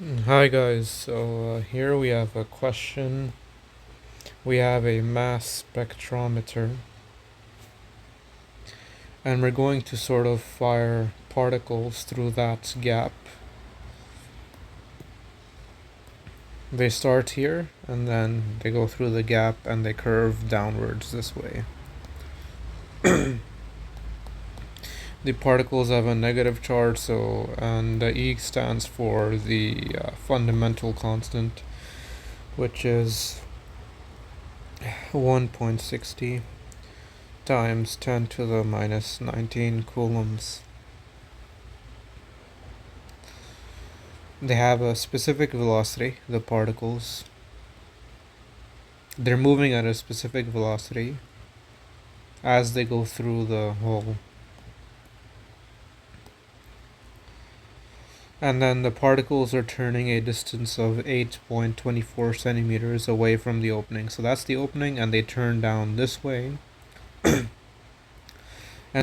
Hi guys, so here we have a question. We have a mass spectrometer, and we're going to sort of fire particles through that gap. They start here, and then they go through the gap, and they curve downwards this way. The particles have a negative charge, and the E stands for the fundamental constant, which is 1.60 times 10 to the minus 19 coulombs. They have a specific velocity, the particles. They're moving at a specific velocity as they go through the hole. And then the particles are turning a distance of 8.24 centimeters away from the opening. So that's the opening, and they turn down this way. And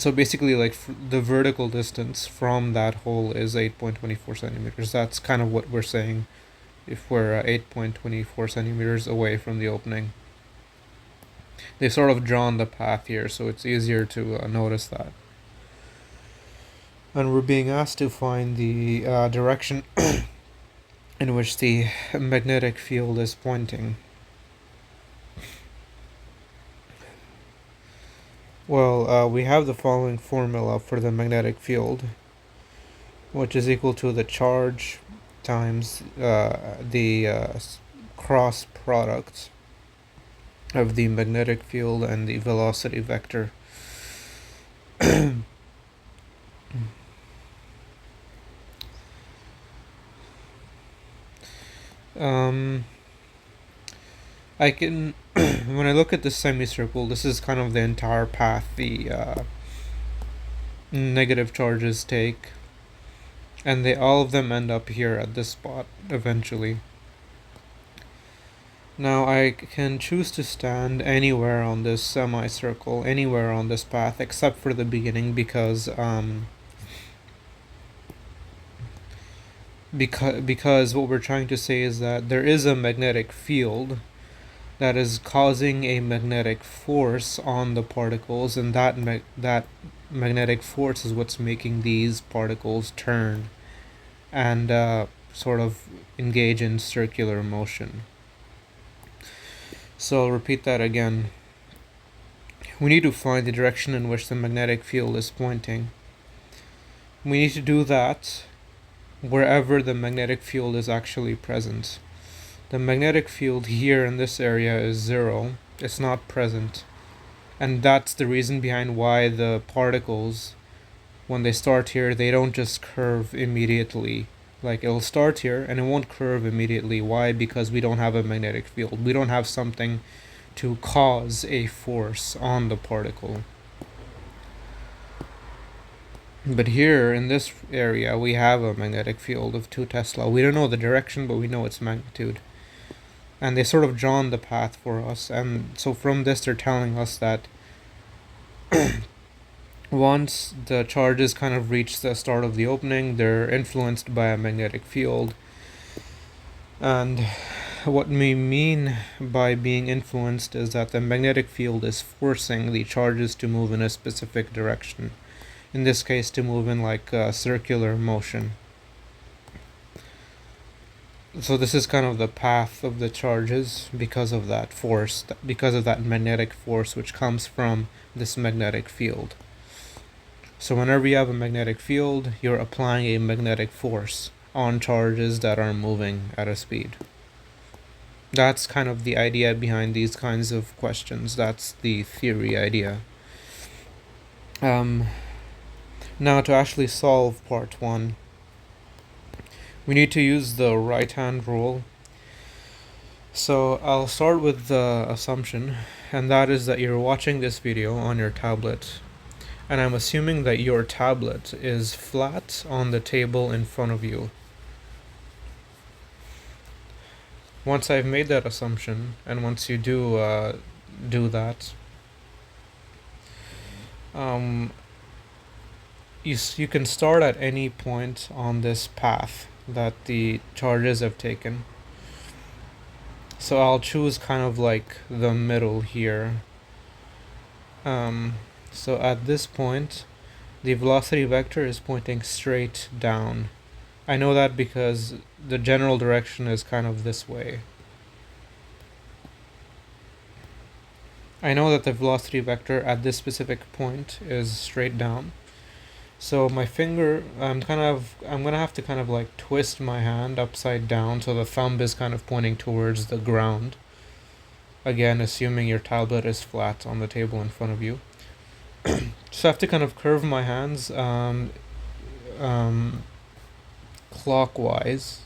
so basically, like, the vertical distance from that hole is 8.24 centimeters. That's kind of what we're saying if we're 8.24 centimeters away from the opening. They've sort of drawn the path here, so it's easier to notice that. And we're being asked to find the direction in which the magnetic field is pointing. Well, we have the following formula for the magnetic field, which is equal to the charge times the cross product of the magnetic field and the velocity vector. I can, when I look at this semicircle, this is kind of the entire path the negative charges take, and all of them end up here at this spot eventually. Now I can choose to stand anywhere on this semicircle, anywhere on this path, except for the beginning, because what we're trying to say is that there is a magnetic field that is causing a magnetic force on the particles, and that magnetic force is what's making these particles turn and sort of engage in circular motion. So I'll repeat that again. We need to find the direction in which the magnetic field is pointing. We need to do that wherever the magnetic field is actually present. The magnetic field here in this area is 0. It's not present. And that's the reason behind why the particles, when they start here, they don't just curve immediately. Like, it'll start here and it won't curve immediately. Why? Because we don't have a magnetic field. We don't have something to cause a force on the particle. But here in this area, we have a magnetic field of 2 Tesla. We don't know the direction, but we know its magnitude. And they sort of drawn the path for us. And so from this, they're telling us that once the charges kind of reach the start of the opening, they're influenced by a magnetic field. And what we mean by being influenced is that the magnetic field is forcing the charges to move in a specific direction. In this case, to move in like a circular motion. So this is kind of the path of the charges because of that force, because of that magnetic force which comes from this magnetic field. So whenever you have a magnetic field, you're applying a magnetic force on charges that are moving at a speed. That's kind of the idea behind these kinds of questions. That's the theory idea. Now to actually solve part 1, we need to use the right-hand rule. So I'll start with the assumption, and that is that you're watching this video on your tablet. And I'm assuming that your tablet is flat on the table in front of you. Once I've made that assumption, and once you do that, you can start at any point on this path that the charges have taken. So I'll choose kind of like the middle here. So at this point, the velocity vector is pointing straight down. I know that because the general direction is kind of this way. I know that the velocity vector at this specific point is straight down. So my finger, I'm gonna have to kind of like twist my hand upside down so the thumb is kind of pointing towards the ground. Again, assuming your tablet is flat on the table in front of you. So I have to kind of curve my hands clockwise.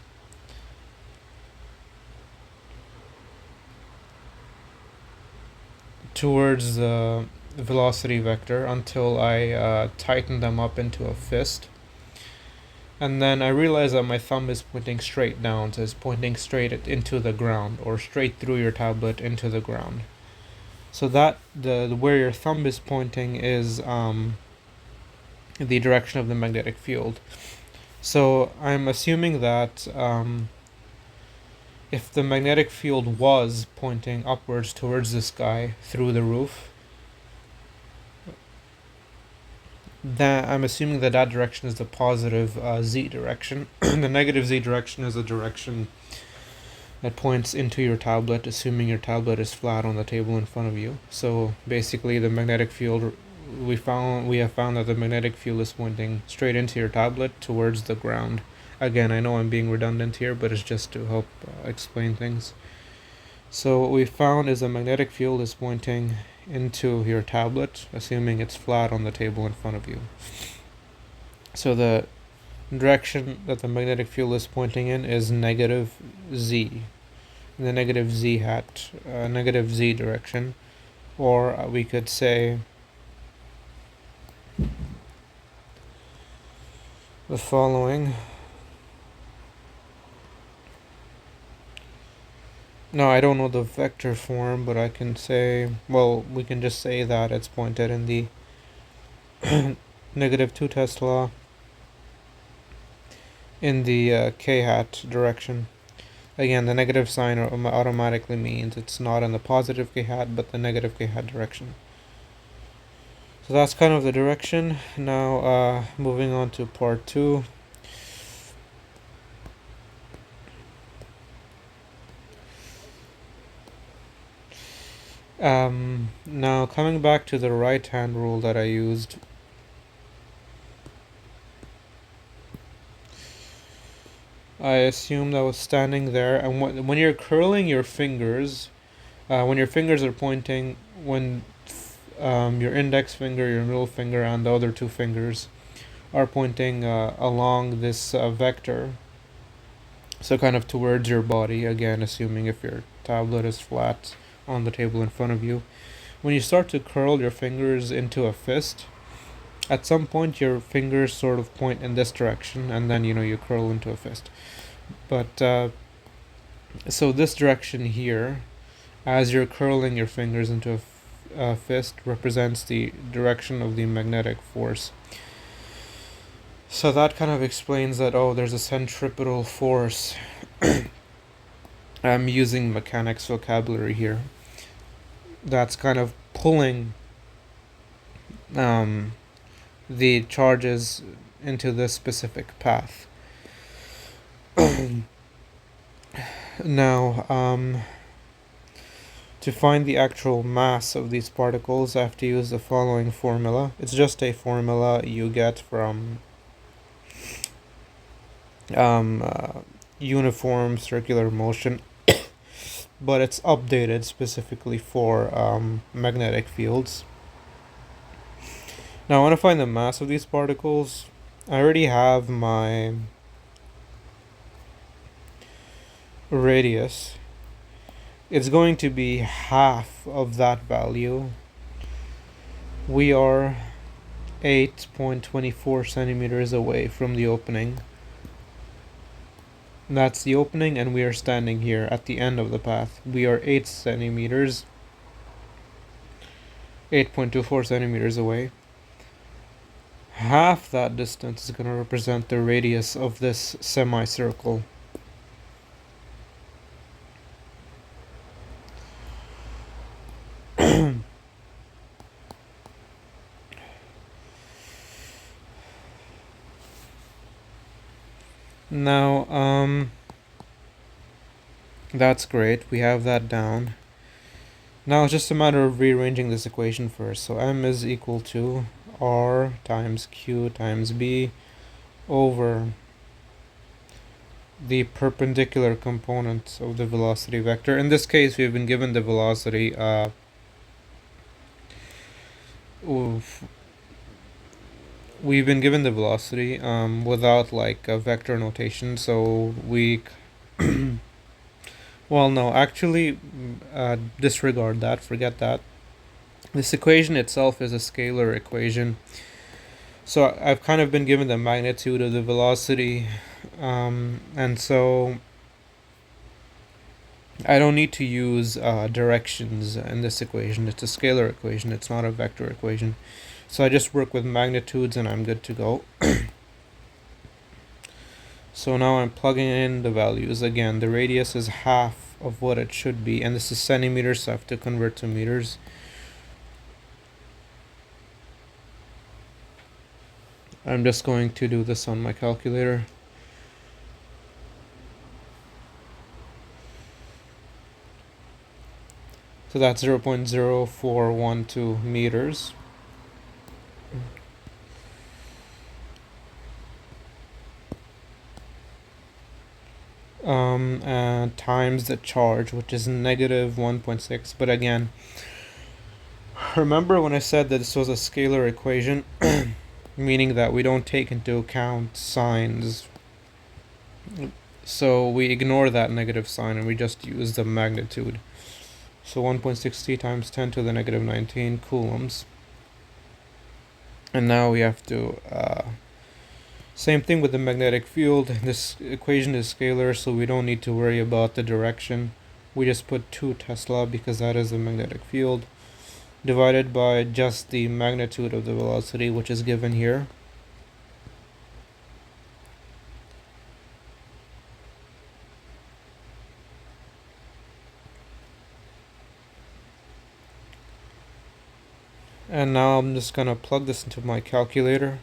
Towards the velocity vector until I tighten them up into a fist. And then I realize that my thumb is pointing straight down, so it's pointing straight into the ground, or straight through your tablet into the ground. So that the where your thumb is pointing is the direction of the magnetic field. So I'm assuming that if the magnetic field was pointing upwards towards the sky through the roof, that I'm assuming that that direction is the positive z direction. The negative z direction is the direction that points into your tablet, assuming your tablet is flat on the table in front of you. So basically, the magnetic field we have found that the magnetic field is pointing straight into your tablet towards the ground. Again, I know I'm being redundant here, but it's just to help explain things. So what we found is the magnetic field is pointing into your tablet, assuming it's flat on the table in front of you. So the direction that the magnetic field is pointing in is negative z, the negative z hat, negative z direction, or we could say the following. No, I don't know the vector form, but I can say, well, we can just say that it's pointed in the negative 2 Tesla in the k hat direction. Again, the negative sign automatically means it's not in the positive k hat, but the negative k hat direction. So that's kind of the direction. Now, moving on to part 2. Now coming back to the right hand rule that I used, I assumed I was standing there, and when you're curling your fingers, when your fingers are pointing, when your index finger, your middle finger, and the other two fingers are pointing along this vector, so kind of towards your body, again assuming if your tablet is flat on the table in front of you. When you start to curl your fingers into a fist, at some point your fingers sort of point in this direction, and then you curl into a fist. But so this direction here, as you're curling your fingers into a fist, represents the direction of the magnetic force. So that kind of explains that, there's a centripetal force. I'm using mechanics vocabulary here. That's kind of pulling the charges into this specific path. Now, to find the actual mass of these particles, I have to use the following formula. It's just a formula you get from uniform circular motion, but it's updated specifically for magnetic fields. Now I want to find the mass of these particles. I already have my radius. It's going to be half of that value. We are 8.24 centimeters away from the opening. That's the opening, and we are standing here at the end of the path. We are 8 centimeters, 8.24 centimeters away. half that distance is going to represent the radius of this semicircle. Now, that's great. We have that down. Now it's just a matter of rearranging this equation first. So m is equal to r times q times b over the perpendicular component of the velocity vector. In this case, we've been given the velocity without like a vector notation, so we well, no, actually, disregard that, forget that. This equation itself is a scalar equation. So I've kind of been given the magnitude of the velocity, and so I don't need to use directions in this equation. It's a scalar equation, it's not a vector equation. So I just work with magnitudes and I'm good to go. So now I'm plugging in the values. Again, the radius is half of what it should be, and this is centimeters, so I have to convert to meters. I'm just going to do this on my calculator. So that's 0.0412 meters. And times the charge, which is negative 1.6. But again, remember when I said that this was a scalar equation, meaning that we don't take into account signs. So we ignore that negative sign and we just use the magnitude. So 1.60 times 10 to the negative 19 coulombs. And now we have to same thing with the magnetic field. This equation is scalar, so we don't need to worry about the direction. We just put 2 Tesla because that is the magnetic field, divided by just the magnitude of the velocity, which is given here. And now I'm just gonna plug this into my calculator.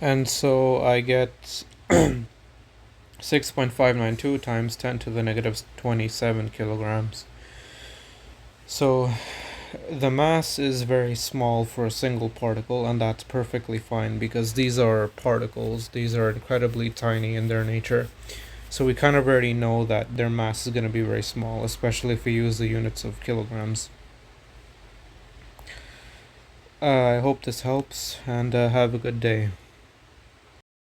And so I get 6.592 times 10 to the negative 27 kilograms. So the mass is very small for a single particle, and that's perfectly fine because these are particles. These are incredibly tiny in their nature. So we kind of already know that their mass is going to be very small, especially if we use the units of kilograms. I hope this helps, and have a good day.